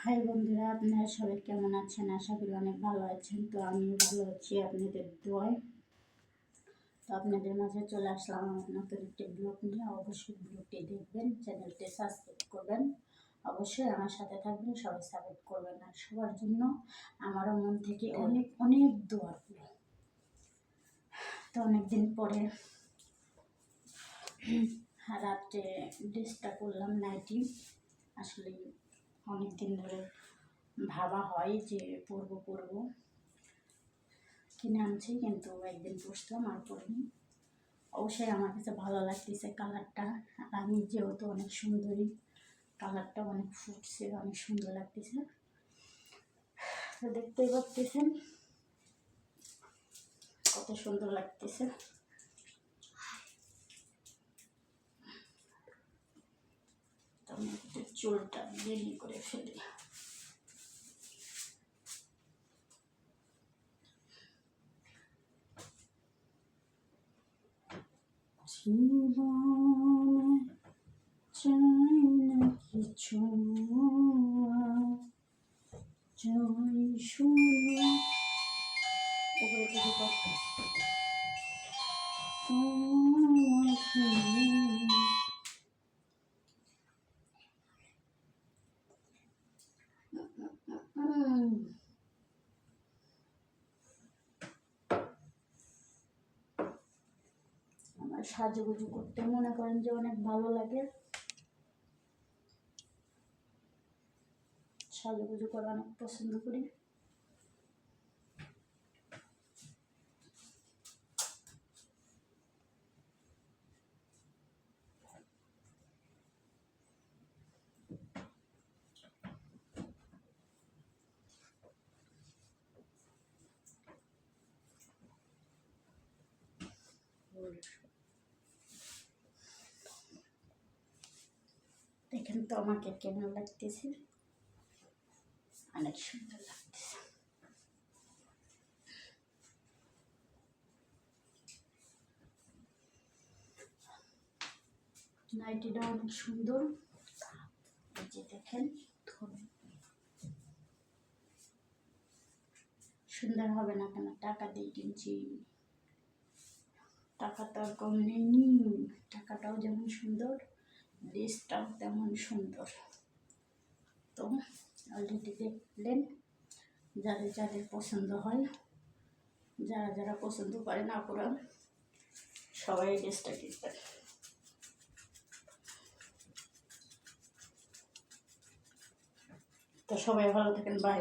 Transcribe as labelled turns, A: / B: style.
A: High বন্ধুরা, আপনারা সবাই কেমন আছেন? আশা করি অনেক ভালো আছেন। তো আমিও ভালো আছি আপনাদের দোয়ায়। তো আপনাদের মাঝে চলে আসলাম আমার নতুন একটি ব্লগ নিয়ে। অবশ্যই ব্লগটি দেখবেন, চ্যানেলটি সাবস্ক্রাইব করবেন, অবশ্যই আমার সাথে থাকবেন, সবাই সাপোর্ট করবেন। আর সবার জন্য আমারও মন থেকে অনেক অনেক দোয়া করি। তো অনেকদিন পরে রাত্রে ড্রেসটা করলাম, নাইটি। আসলে অনেক দিন ধরে ভাবা হয় যে পরবো কিনে আনছি, কিন্তু একদিন বসলাম আর পরিনি। অবশ্যই আমার কাছে ভালো লাগতেছে কালারটা। আর আমি যেহেতু অনেক সুন্দরী, কালারটা অনেক ফুটছে, অনেক সুন্দর লাগতেছে। তো দেখতেই পাচ্ছেন কত সুন্দর লাগতেছে। তো আমি একটু চুলটা বেনি করে ফেলি। জীবনে চাই না কিছু, জয় শুনে উপরে দিকে করতে আমার সাজুগুজু করতে মনে করেন যে অনেক ভালো লাগে। সাজুগুজু করা অনেক পছন্দ করি। দেখেন তো আমাকে কেমন লাগতেছে, অনেক সুন্দর লাগতেছে। নাইটিটা অনেক সুন্দর, এই যে দেখেন সুন্দর হবে না কেন? টাকা দিয়ে কিনছি, টাকা তো আর কম নেই। টাকাটাও যেমন সুন্দর, ড্রেসটাও তেমন সুন্দর। তো অলরেডি দেখলেন, যাদের যাদের পছন্দ হয়, যারা যারা পছন্দ করে না পুরো সবাই ড্রেসটা কিনবেন। তো সবাই ভালো থাকেন, বাই।